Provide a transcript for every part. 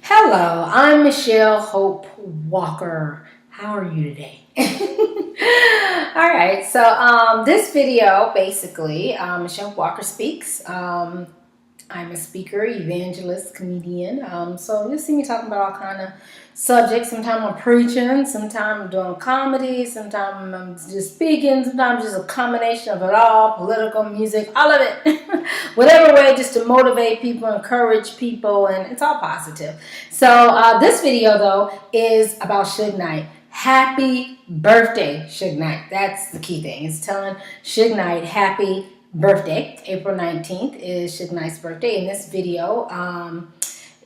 Hello, I'm Michelle Hope Walker. How are you today? All right, so this video basically, Michelle Walker speaks. I'm a speaker, evangelist, comedian. So you'll see me talking about all kind of subjects. Sometimes I'm preaching, sometimes I'm doing comedy, sometimes I'm just speaking, sometimes just a combination of it all, political, music, all of it. Whatever way, just to motivate people, encourage people, and it's all positive. So this video, though, is about Suge Knight. Happy birthday, Suge Knight. That's the key thing. It's telling Suge Knight happy birthday. April 19th is Suge Knight's birthday. And this video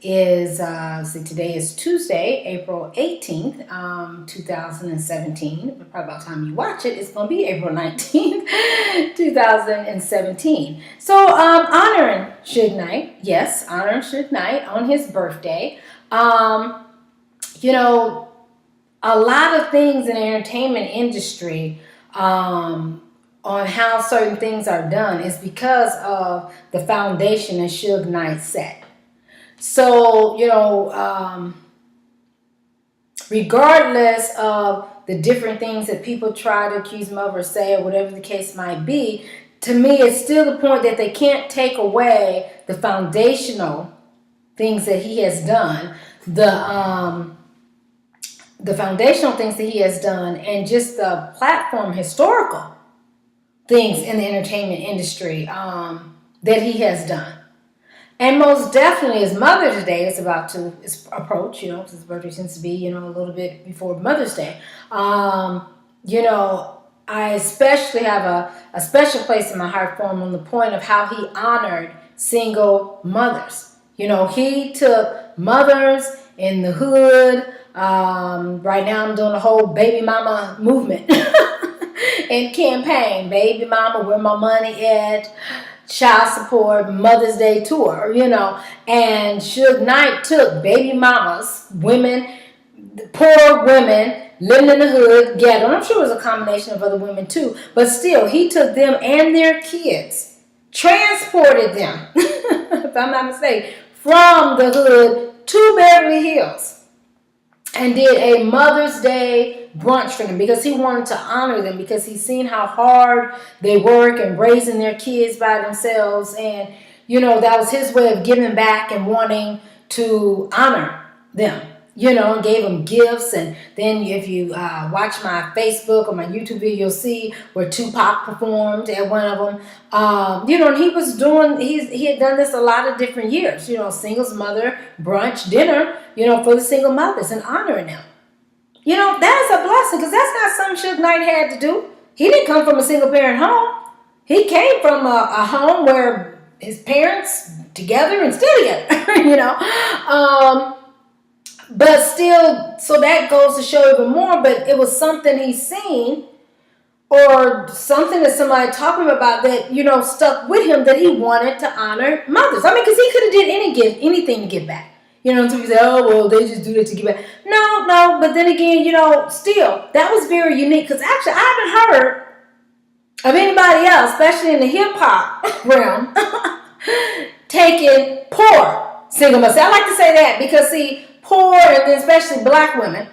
today is Tuesday, April 18th, 2017. But probably by the time you watch it, it's going to be April 19th, 2017. So honoring Suge Knight. Yes, honoring Suge Knight on his birthday. A lot of things in the entertainment industry on how certain things are done is because of the foundation that Suge Knight set. So, regardless of the different things that people try to accuse him of or say or whatever the case might be, to me it's still the point that they can't take away the foundational things that he has done, the foundational things that he has done, and just the platform historical things in the entertainment industry that he has done. And most definitely his Mother's Day is about to approach, because his birthday tends to be, a little bit before Mother's Day. I especially have a special place in my heart for him on the point of how he honored single mothers. He took mothers in the hood. Right now I'm doing a whole baby mama movement and campaign. Baby mama, where my money at? Child support, Mother's Day tour, And Suge Knight took baby mamas, women, poor women, living in the hood, ghetto. And I'm sure it was a combination of other women too. But still, he took them and their kids, transported them, if I'm not mistaken, from the hood to Beverly Hills. And did a Mother's Day brunch for them because he wanted to honor them, because he's seen how hard they work and raising their kids by themselves. And, that was his way of giving back and wanting to honor them, and gave them gifts. And then if you watch my Facebook or my YouTube video, you'll see where Tupac performed at one of them. And he had done this a lot of different years, singles mother brunch dinner, for the single mothers and honoring them. That is a blessing, because that's not something Suge Knight had to do. He didn't come from a single parent home. He came from a home where his parents together and still together, But still, so that goes to show even more, but it was something he's seen or something that somebody talked to him about that, stuck with him, that he wanted to honor mothers. Because he could have did anything to give back. So you say, oh, well, they just do that to give back. No, but then again, still, that was very unique, because actually I haven't heard of anybody else, especially in the hip-hop realm, taking poor single mothers. I like to say that because, see, poor, and then especially black women,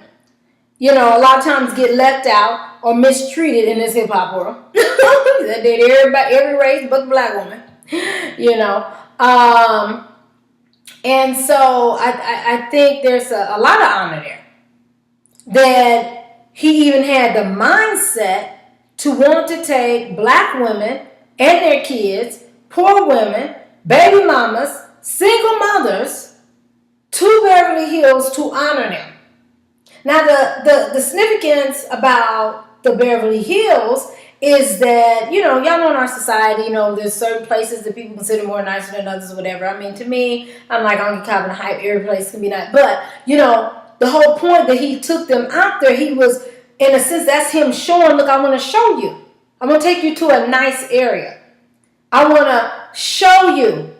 a lot of times get left out or mistreated in this hip-hop world. That did every race but the black woman, And so I think there's a lot of honor there, that he even had the mindset to want to take black women and their kids, poor women, baby mamas, single mothers, to Beverly Hills to honor them. Now, the significance about the Beverly Hills is that, y'all know in our society, there's certain places that people consider more nicer than others or whatever. To me, I'm like, I don't get caught in the hype. Every place can be nice. But, the whole point that he took them out there, he was, in a sense, that's him showing, look, I want to show you. I'm going to take you to a nice area. I want to show you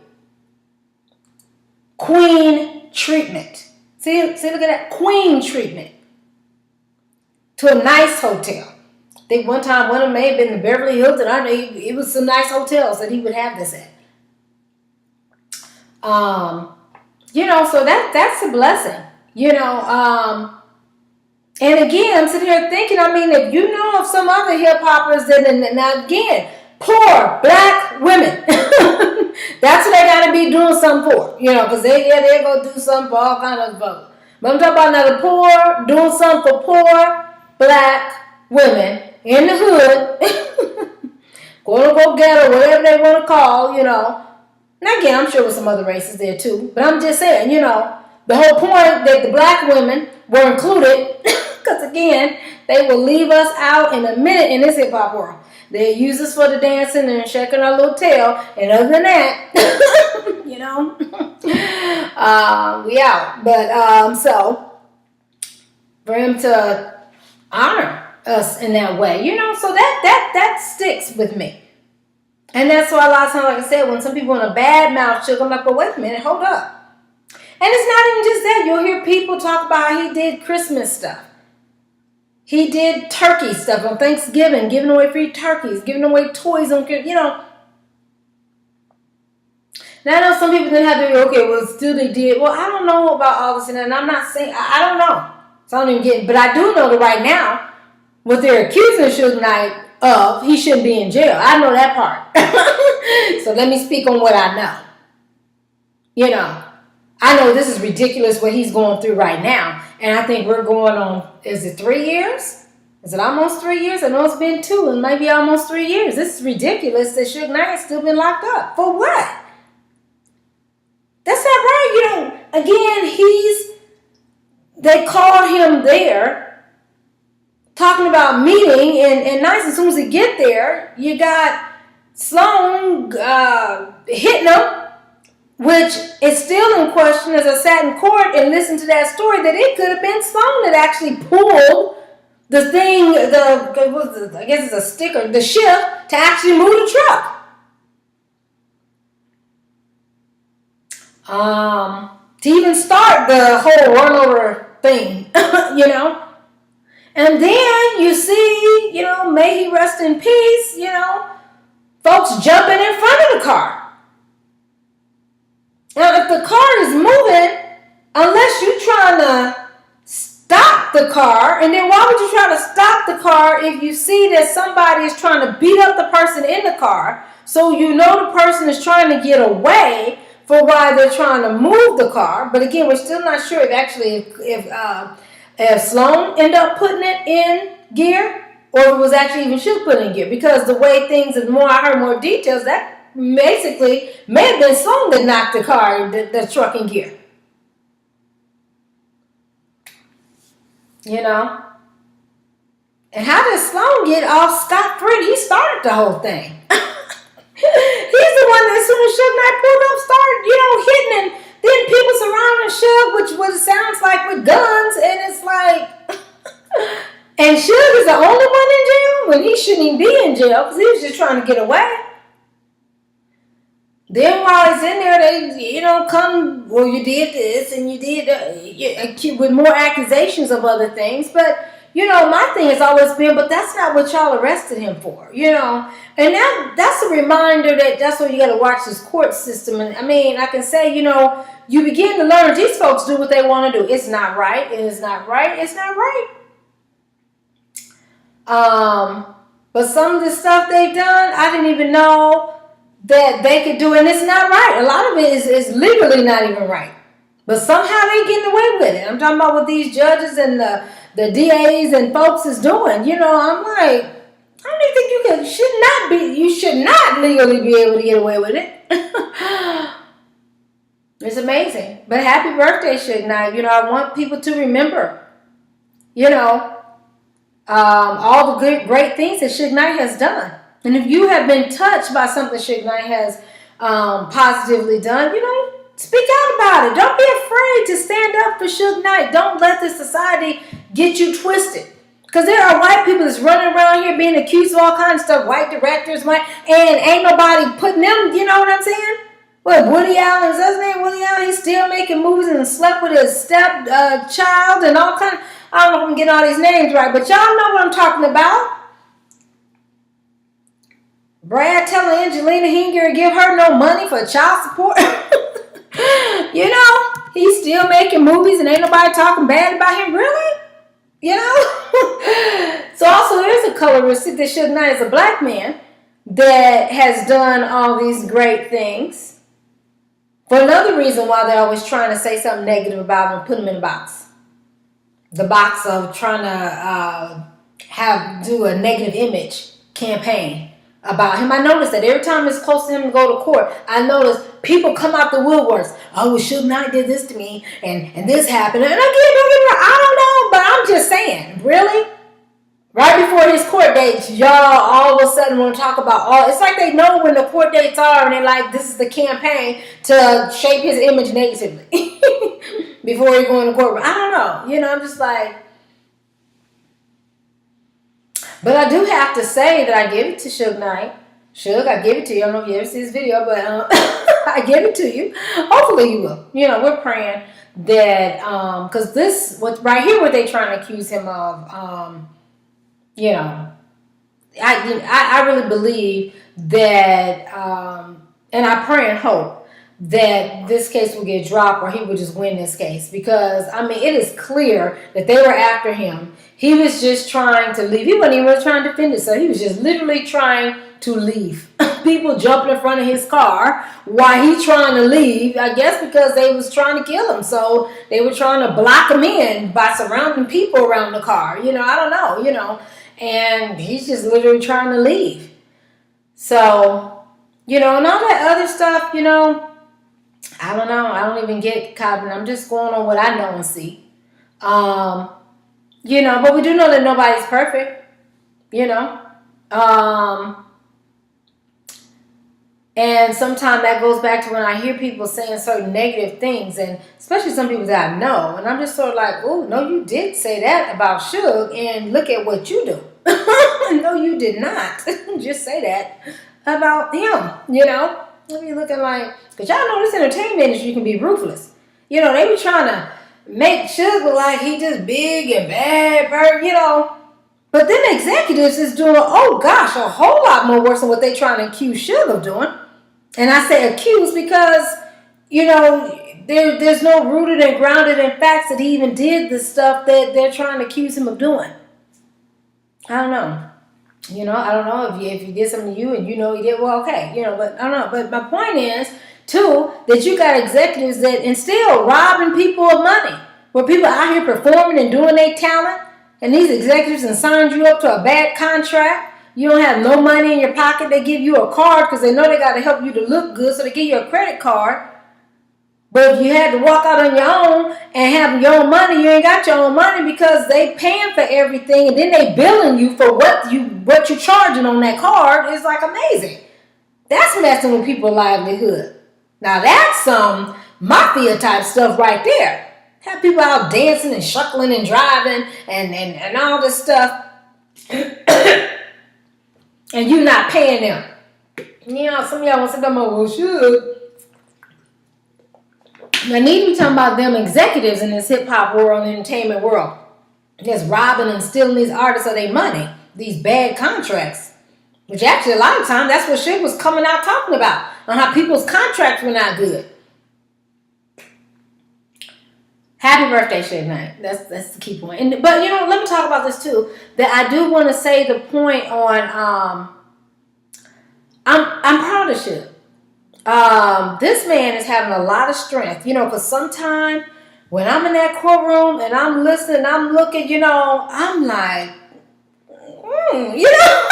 queen treatment. See, look at that, queen treatment. To a nice hotel. I think one time one of them may have been the Beverly Hilton. I know it was some nice hotels that he would have this at. So that's a blessing. And again, I'm sitting here thinking, if you know of some other hip hoppers now again, poor black women, that's what they gotta be doing something for, because they go do something for all kinds of folks. But I'm talking about now the poor, doing something for poor black women in the hood, quote unquote ghetto, whatever they want to call, And again, I'm sure with some other races there too, but I'm just saying, the whole point that the black women were included, because again, they will leave us out in a minute in this hip hop world. They use us for the dancing and shaking our little tail, and other than that, we out. But so for him to honor us in that way, so that sticks with me. And that's why a lot of times, like I said, when some people in a bad mouth Suge, I'm like, well, wait a minute, hold up. And it's not even just that. You'll hear people talk about how he did Christmas stuff. He did turkey stuff on Thanksgiving, giving away free turkeys, giving away toys on, Now, I know some people didn't have to be, okay, well, still they did. Well, I don't know about all this, and I'm not saying, I don't know. So I don't even get it. But I do know that right now, what they're accusing Suge Knight of, he shouldn't be in jail. I know that part. So let me speak on what I know. I know this is ridiculous what he's going through right now. And I think we're going on, is it 3 years? Is it almost 3 years? I know it's been 2 and maybe almost 3 years. This is ridiculous that Suge Knight has still been locked up. For what? That's not right. Again, they called him there talking about meeting and nice. As soon as he get there, you got Sloan hitting him, which is still in question as I sat in court and listened to that story, that it could have been Sloan that actually pulled the thing, I guess it's a sticker, the shift to actually move the truck. To even start the whole run over thing, And then you see, may he rest in peace, folks jumping in front of the car. Now, if the car is moving, unless you're trying to stop the car, and then why would you try to stop the car if you see that somebody is trying to beat up the person in the car, so the person is trying to get away for why they're trying to move the car? But again, we're still not sure if Sloan ended up putting it in gear, or if it was actually even Suge putting in gear, because the way things, I heard more details, that basically may have been Sloan that knocked the car, the truck in gear. And how did Sloan get off scot-free? He started the whole thing. He's the one that, as soon as Suge Knight pulled up, started, hitting, and then people surrounding Suge, which what it sounds like with guns, and it's like, and Suge is the only one in jail when he shouldn't even be in jail because he was just trying to get away. Then while he's in there, they, come, well, you did this and you did, with more accusations of other things. But, my thing has always been, but that's not what y'all arrested him for, And that's a reminder that's why you got to watch this court system. And I can say, you begin to learn these folks do what they want to do. It's not right. It is not right. It's not right. But some of the stuff they've done, I didn't even know that they could do, and it's not right. A lot of it is legally not even right. But somehow they're getting away with it. I'm talking about what these judges and the DAs and folks is doing. I'm like, I don't even think you should not legally be able to get away with it. It's amazing. But happy birthday, Suge Knight. I want people to remember, all the great things that Suge Knight has done. And if you have been touched by something Suge Knight has positively done, speak out about it. Don't be afraid to stand up for Suge Knight. Don't let the society get you twisted. Because there are white people that's running around here being accused of all kinds of stuff. White directors, and ain't nobody putting them, you know what I'm saying? What, Woody Allen, is his name Woody Allen? He's still making movies and slept with his step child and all kinds. I don't know if I'm getting all these names right, but y'all know what I'm talking about. Brad telling Angelina he ain't gonna give her no money for child support. He's still making movies and ain't nobody talking bad about him, really? You know? So also there's a coloristic that Suge Knight is a black man that has done all these great things. For another reason why they're always trying to say something negative about him and put him in a box. The box of trying to do a negative image campaign about him. I noticed that every time it's close to him to go to court, I notice people come out the woodworks. Oh, well, Suge Knight did this to me, and this happened. And again, I don't know, but I'm just saying, really? Right before his court dates, y'all all of a sudden want to talk about all. It's like they know when the court dates are, and they're like, this is the campaign to shape his image negatively before he go in the courtroom. I don't know. You know, I'm just like. But I do have to say that I give it to Suge Knight. Suge, I give it to you. I don't know if you ever see this video, but I give it to you. Hopefully you will. You know, we're praying that, because this, what right here, what they trying to accuse him of, you know, I really believe that, and I pray and hope that this case will get dropped or he will just win this case. Because, I mean, it is clear that they were after him. He was just trying to leave. He wasn't even really trying to defend himself. He was just literally trying to leave. People jumping in front of his car while he trying to leave. I guess because they was trying to kill him. So they were trying to block him in by surrounding people around the car. You know, I don't know, you know. And he's just literally trying to leave. So, you know, and all that other stuff, you know, I don't know. I don't even get caught. I'm just going on what I know and see. You know, but we do know that nobody's perfect, you know. And sometimes that goes back to when I hear people saying certain negative things, and especially some people that I know. And I'm just sort of like, oh, no, you did say that about Suge, and look at what you do. No, you did not. Just say that about him, you know. I be looking like, because y'all know this entertainment industry can be ruthless. You know, they be trying to make Suge look like he just big and bad, you know. But then executives is doing, oh gosh, a whole lot more worse than what they trying to accuse Suge of doing. And I say accuse because, you know, there's no rooted and grounded in facts that he even did the stuff that they're trying to accuse him of doing. I don't know. You know, I don't know if he did something to you and you know he did, well, okay. You know, but I don't know. But my point is, too, that you got executives that and still robbing people of money. Where people out here performing and doing their talent. And these executives and signed you up to a bad contract. You don't have no money in your pocket. They give you a card because they know they got to help you to look good. So they give you a credit card. But if you had to walk out on your own and have your own money, you ain't got your own money because they paying for everything. And then they billing you for what you charging on that card. It's like amazing. That's messing with people's livelihood. Now that's some mafia type stuff right there. Have people out dancing and shuckling and driving and all this stuff. And you not paying them. You know, some of y'all want to say, well, Suge. I need to be talking about them executives in this hip-hop world and entertainment world. Just robbing and stealing these artists of their money. These bad contracts. Which actually, a lot of times, that's what Suge was coming out talking about. On how people's contracts were not good. Happy birthday, Suge Knight. That's the key point. But, you know, let me talk about this, too. That I do want to say the point on, I'm proud of Suge. This man is having a lot of strength. You know, because sometimes when I'm in that courtroom and I'm listening, I'm looking, you know, I'm like, you know,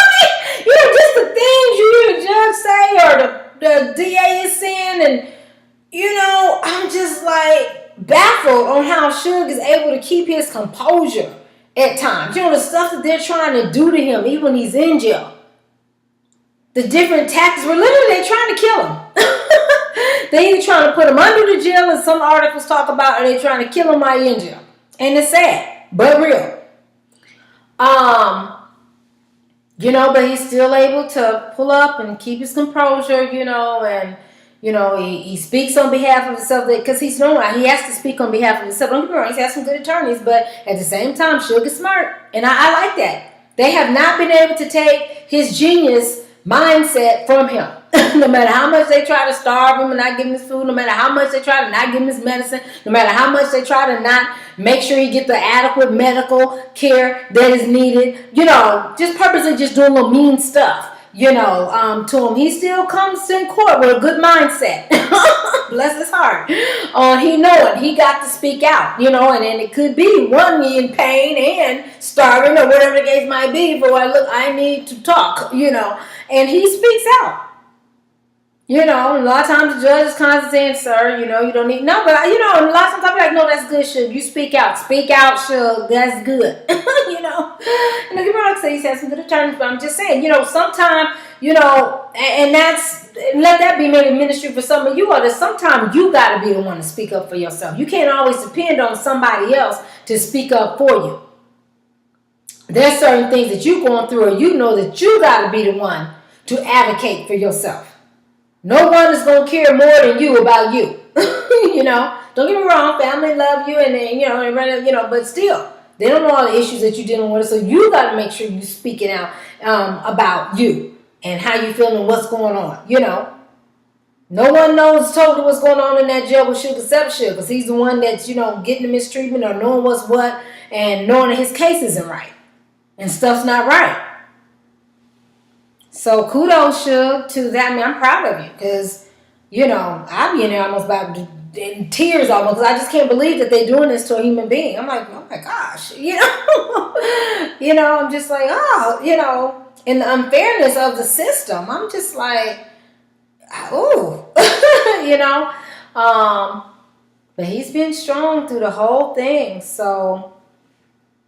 you know, just the things you hear the judge say or the DA is saying. And, you know, I'm just like, baffled on how Suge is able to keep his composure at times. You know, the stuff that they're trying to do to him, even when he's in jail. The different tactics, were literally they're trying to kill him. They either trying to put him under the jail, as some articles talk about, or they trying to kill him while he's in jail. And it's sad, but real. You know, but he's still able to pull up and keep his composure, you know, and you know, he speaks on behalf of himself because he's known he has to speak on behalf of himself. Don't get me wrong, he's got some good attorneys, but at the same time, Suge is smart. And I like that. They have not been able to take his genius mindset from him. No matter how much they try to starve him and not give him his food, no matter how much they try to not give him his medicine, no matter how much they try to not make sure he get the adequate medical care that is needed, just purposely just doing little mean stuff, to him. He still comes in court with a good mindset. Bless his heart. He knowing he got to speak out, and then it could be one in pain and starving or whatever the case might be for what I need to talk, and he speaks out. A lot of times the judge is constantly saying, sir, you don't need, no, but, a lot of times I'll be like, no, that's good, Suge. You speak out, Suge. That's good. And don't get me wrong, like I say, he's had some good attorneys, but I'm just saying, sometimes, and let that be maybe ministry for some of you, or that sometimes you got to be the one to speak up for yourself. You can't always depend on somebody else to speak up for you. There's certain things that you're going through, or that you got to be the one to advocate for yourself. No one is going to care more than you about you. Don't get me wrong, family love you and but still, they don't know all the issues that you're dealing with. So you got to make sure you're speaking out about you and how you feeling and what's going on. No one knows totally what's going on in that jail with Suge except Suge, because he's the one that's, getting the mistreatment or knowing what's what and knowing that his case isn't right and stuff's not right. So kudos, Suge, to that. I mean, I'm proud of you because, I be in there almost about in tears almost because I just can't believe that they're doing this to a human being. I'm like, oh my gosh, I'm just like, in the unfairness of the system, I'm just like, oh, but he's been strong through the whole thing. So,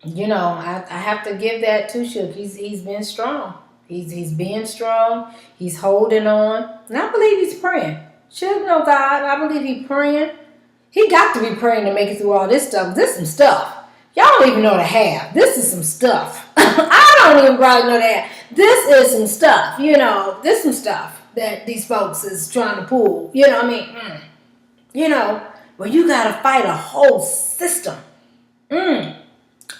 I have to give that to Suge. He's been strong. He's being strong. He's holding on. And I believe he's praying. Should know God. I believe he's praying. He got to be praying to make it through all this stuff. This is some stuff. Y'all don't even know the half. This is some stuff. I don't even probably know that. This is some stuff. This is some stuff that these folks is trying to pull. Where you got to fight a whole system. And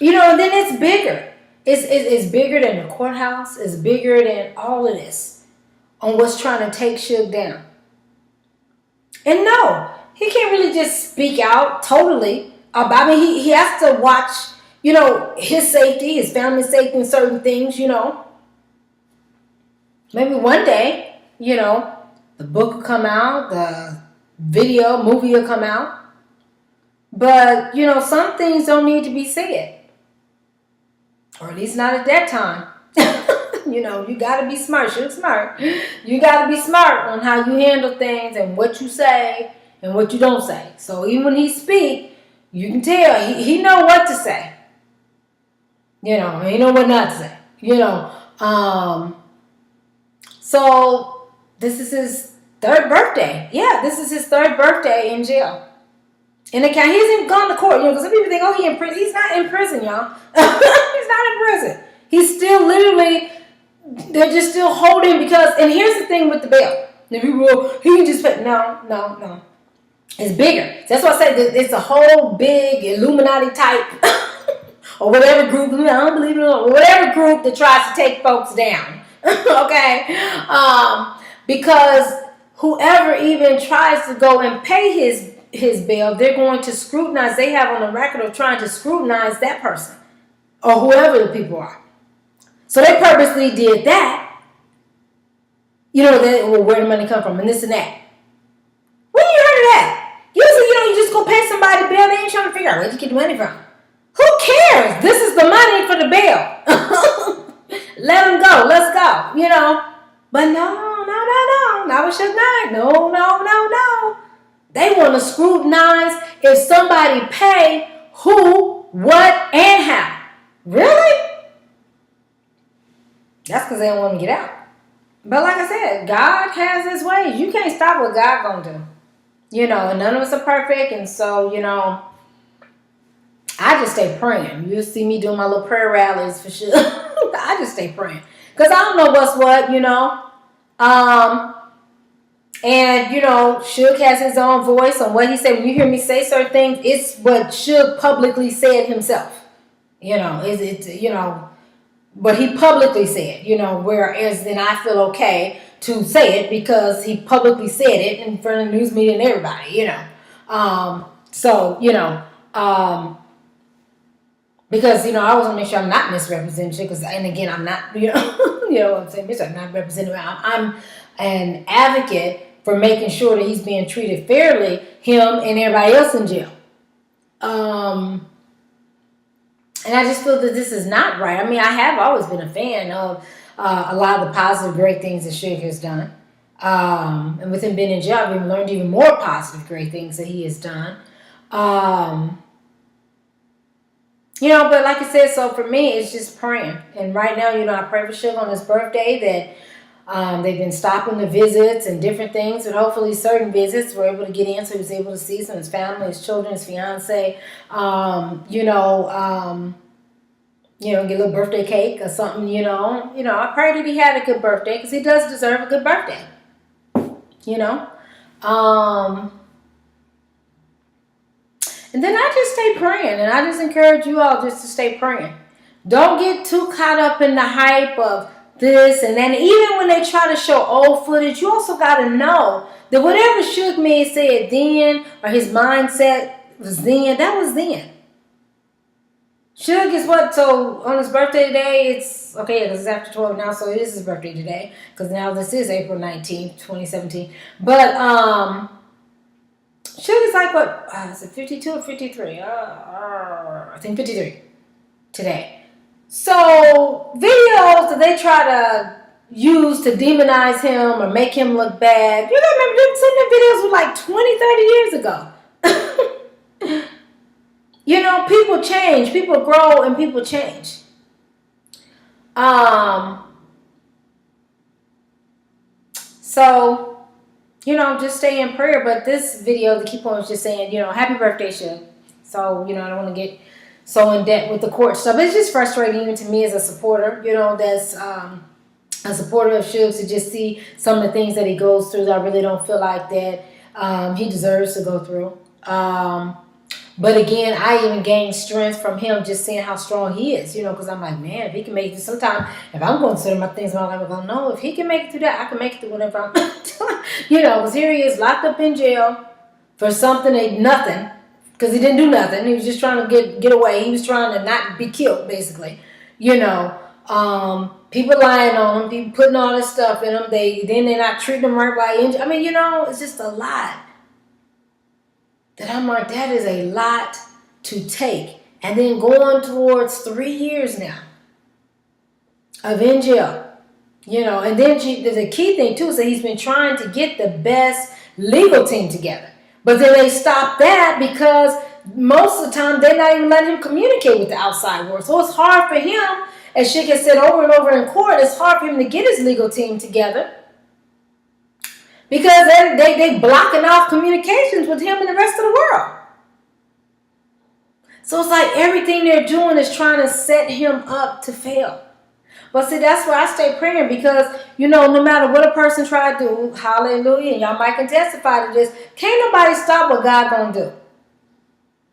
then it's bigger. It's bigger than the courthouse. It's bigger than all of this on what's trying to take Suge down. And no, he can't really just speak out totally about it. He has to watch, his safety, his family's safety and certain things, Maybe one day, the book will come out, the movie will come out. But, some things don't need to be said. Or at least not at that time. You got to be smart. You're smart. You got to be smart on how you handle things and what you say and what you don't say. So even when he speak, you can tell he know what to say. He know what not to say. So this is his third birthday. Yeah, this is his third birthday in jail. And he hasn't gone to court, because some people think, oh, he's in prison. He's not in prison, y'all. He's not in prison. He's still literally, they're just still holding because, and here's the thing with the bail. If you will, he can just put, no. It's bigger. That's why I said that it's a whole big Illuminati type, or whatever group, I don't believe it, or whatever group that tries to take folks down. Okay? Because whoever even tries to go and pay his bail, they're going to scrutinize. They have on the record of trying to scrutinize that person or whoever the people are. So they purposely did that. Where the money come from and this and that. When you heard of that? Usually, you just go pay somebody bail. They ain't trying to figure out where you get the money from. Who cares? This is the money for the bail. Let them go. Let's go. But no. Not with Suge Knight. No. They want to scrutinize if somebody pay who, what, and how. Really? That's because they don't want to get out. But like I said, God has his ways. You can't stop what God gonna do. And none of us are perfect. And so, I just stay praying. You'll see me doing my little prayer rallies for sure. I just stay praying. Because I don't know what's what, And, Suge has his own voice on what he said. When you hear me say certain things, it's what Suge publicly said himself. but he publicly said, whereas then I feel okay to say it because he publicly said it in front of the news media and everybody, So, because, I want to make sure I'm not misrepresenting because, and again, I'm not, you know what I'm saying, I'm not representing, I'm an advocate for making sure that he's being treated fairly, him and everybody else in jail. And I just feel that this is not right. I mean, I have always been a fan of a lot of the positive, great things that Suge has done. And with him being in jail, I've even learned even more positive, great things that he has done. But like I said, so for me, it's just praying. And right now, I pray for Suge on his birthday that they've been stopping the visits and different things, but hopefully certain visits we're able to get in so he was able to see some of his family, his children, his fiance, get a little birthday cake or something, I pray that he had a good birthday because he does deserve a good birthday, And then I just stay praying, and I just encourage you all just to stay praying. Don't get too caught up in the hype of this and then. Even when they try to show old footage, you also got to know that whatever Suge may have said then or his mindset was then, that was then. Suge is what? So on his birthday today, it's okay because it's after 12 now, so it is his birthday today because now this is April 19th, 2017. But Suge is like what? Is it 52 or 53? I think 53 today. So videos that they try to use to demonize him or make him look bad. You remember some of the videos were like 20, 30 years ago. People change, people grow, and people change. So, just stay in prayer. But this video, the key point was just saying, happy birthday, Suge. So, I don't want to get so in debt with the court stuff. It's just frustrating even to me as a supporter, that's a supporter of Suge to just see some of the things that he goes through that I really don't feel like that he deserves to go through. But again, I even gain strength from him just seeing how strong he is, because I'm like, man, if he can make it, sometimes if I'm going through my things, I'm like, well, no, if he can make it through that, I can make it through whatever I'm doing, because here he is locked up in jail for something, nothing, because he didn't do nothing. He was just trying to get away. He was trying to not be killed, basically, people lying on him, people putting all this stuff in him. They're not treating him right by injury. I mean, it's just a lot. That I'm like, that is a lot to take. And then going towards 3 years now of in jail. And then the key thing too is that he's been trying to get the best legal team together. But then they stopped that because most of the time they're not even letting him communicate with the outside world. So it's hard for him, as Suge has said over and over in court, it's hard for him to get his legal team together. Because they blocking off communications with him and the rest of the world. So it's like everything they're doing is trying to set him up to fail. But see, that's why I stay praying because, no matter what a person try to do, hallelujah, and y'all might can testify to this, can't nobody stop what God gonna do.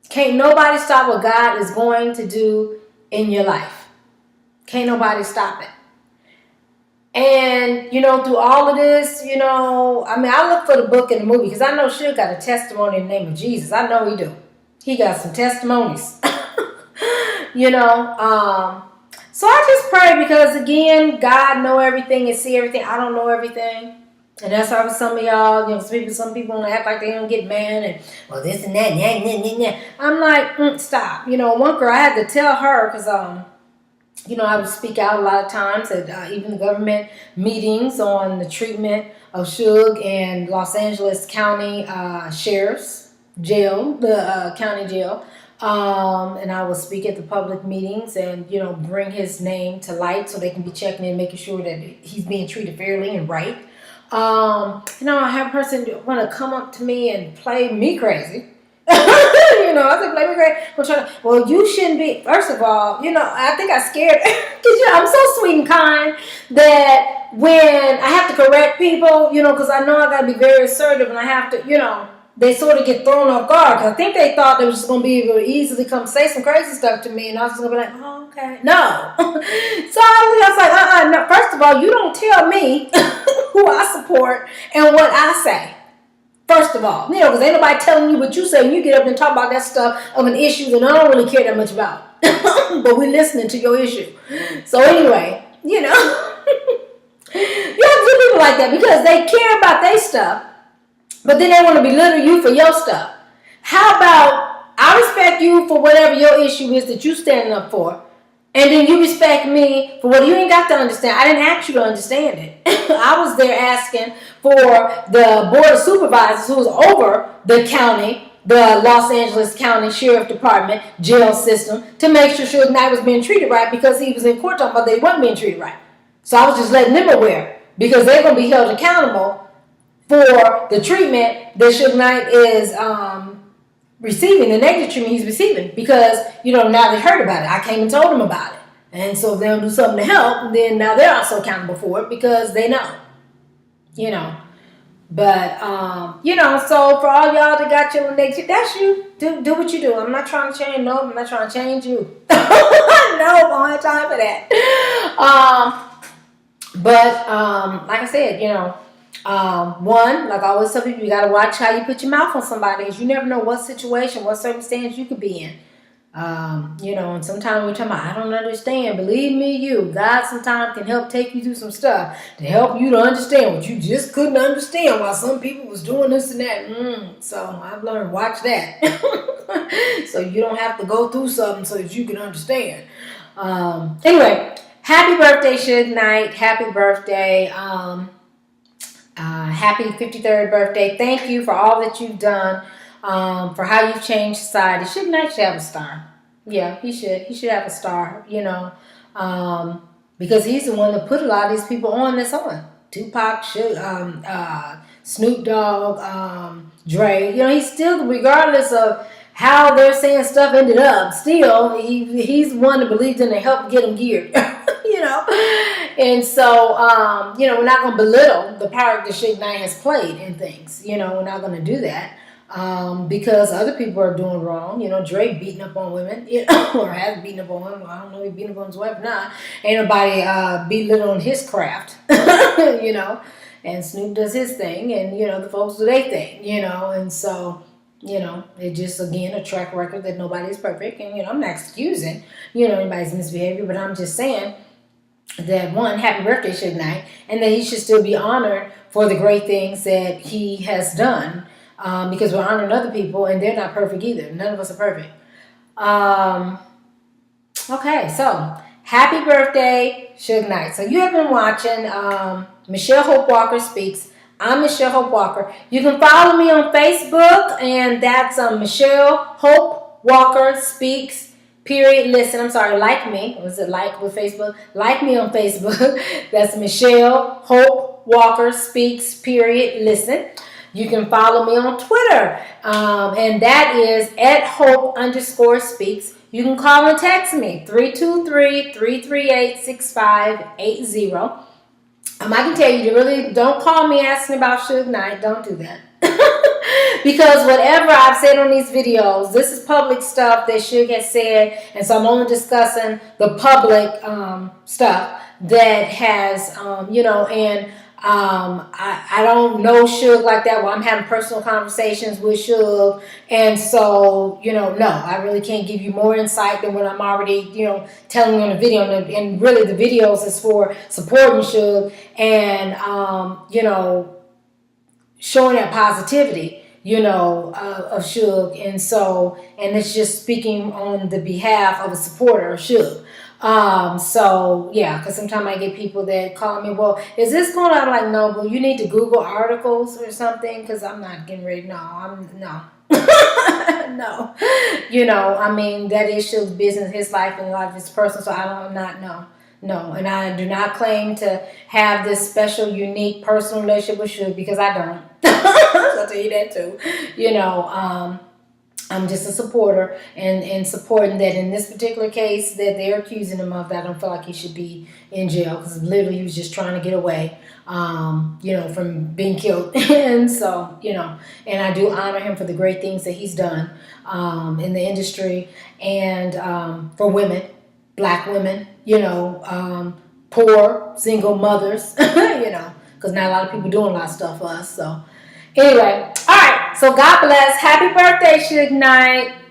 Can't nobody stop what God is going to do in your life. Can't nobody stop it. And, through all of this, I look for the book and the movie because I know Suge got a testimony in the name of Jesus. I know he do. He got some testimonies. So I just pray because, again, God know everything and see everything. I don't know everything. And that's why some of y'all, some people want to act like they don't get mad and, well, this and that, yeah. I'm like, stop. One girl, I had to tell her because, I would speak out a lot of times at even the government meetings on the treatment of Suge and Los Angeles County Sheriff's Jail, the county jail. And I will speak at the public meetings and, bring his name to light so they can be checking and making sure that he's being treated fairly and right. I have a person want to come up to me and play me crazy. I think play me crazy. Well, you shouldn't be. First of all, I think I scared because I'm so sweet and kind that when I have to correct people, because I know I got to be very assertive and I have to, they sort of get thrown off guard because I think they thought they were just going to be able to easily come say some crazy stuff to me and I was going to be like, oh, Okay. No. So I was like, no. First of all, you don't tell me who I support and what I say. First of all, because ain't nobody telling you what you say when you get up and talk about that stuff of an issue that I don't really care that much about. But we're listening to your issue. So anyway, you have to do people like that because they care about their stuff, but then they want to belittle you for your stuff. How about I respect you for whatever your issue is that you standing up for, and then you respect me for what you ain't got to understand. I didn't ask you to understand it. I was there asking for the board of supervisors who's over the county, the Los Angeles County Sheriff Department jail system, to make sure Suge Knight was being treated right because he was in court talking about they wasn't being treated right. So I was just letting them aware because they're going to be held accountable for the treatment that Suge Knight is receiving, the negative treatment he's receiving, because now they heard about it. I came and told them about it, and so if they don't do something to help, then now they're also accountable for it because they know, But so for all y'all that got your negative, that's you. Do what you do. I'm not trying to change. No, I'm not trying to change you. No, I don't have time for that. But like I said, one, like I always tell people, you got to watch how you put your mouth on somebody because you never know what situation, what circumstance you could be in. And sometimes we're talking about, I don't understand. Believe me, God sometimes can help take you through some stuff to help you to understand what you just couldn't understand while some people was doing this and that. So I've learned, watch that. So you don't have to go through something so that you can understand. Anyway, happy birthday, Suge Knight. Happy birthday. Happy 53rd birthday. Thank you for all that you've done, for how you've changed society. Suge Knight should have a star. Yeah, he should. He should have a star, because he's the one that put a lot of these people on that's on. Tupac, Snoop Dogg, Dre. He's still, regardless of how they're saying stuff ended up, still, he's the one that believed in to help get them geared. And so, we're not going to belittle the part that Suge Knight has played in things. We're not going to do that because other people are doing wrong. Dre beating up on women, or has beaten up on women. I don't know if he beating up on his wife or not. Ain't nobody belittling his craft, And Snoop does his thing, and, the folks do their thing, And so, it's just, again, a track record that nobody's perfect. And, I'm not excusing, anybody's misbehavior, but I'm just saying that, one, happy birthday, Suge Knight, and that he should still be honored for the great things that he has done, because we're honoring other people, and they're not perfect either. None of us are perfect. Okay, so happy birthday, Suge Knight. So you have been watching Michelle Hope Walker Speaks. I'm Michelle Hope Walker. You can follow me on Facebook, and that's Michelle Hope Walker Speaks. Listen, I'm sorry, like me. Was it like with Facebook? Like me on Facebook. That's Michelle Hope Walker Speaks. Listen. You can follow me on Twitter, and that is @Hope_Speaks. You can call and text me, 323-338-6580. I can tell you to really don't call me asking about Suge Knight. Don't do that. Because whatever I've said on these videos, this is public stuff that Suge has said, and so I'm only discussing the public stuff that has, I don't know Suge like that. Well, I'm having personal conversations with Suge, and so, no, I really can't give you more insight than what I'm already, telling you on the video, and really the videos is for supporting Suge and, showing that positivity, of Suge, and so, and it's just speaking on the behalf of a supporter of Suge. So yeah, because sometimes I get people that call me, well, is this going on? I'm like, no, but you need to Google articles or something, because I'm not getting ready. No. No. That is Suge's business, his life, and life is personal, so No, and I do not claim to have this special, unique, personal relationship with Suge, because I don't. I'll tell you that too. I'm just a supporter, and supporting that in this particular case that they're accusing him of, that I don't feel like he should be in jail, because literally he was just trying to get away, from being killed. And so, and I do honor him for the great things that he's done in the industry and for women. black women, poor single mothers, because not a lot of people doing a lot of stuff for us. So anyway, all right. So God bless. Happy birthday, Suge Knight.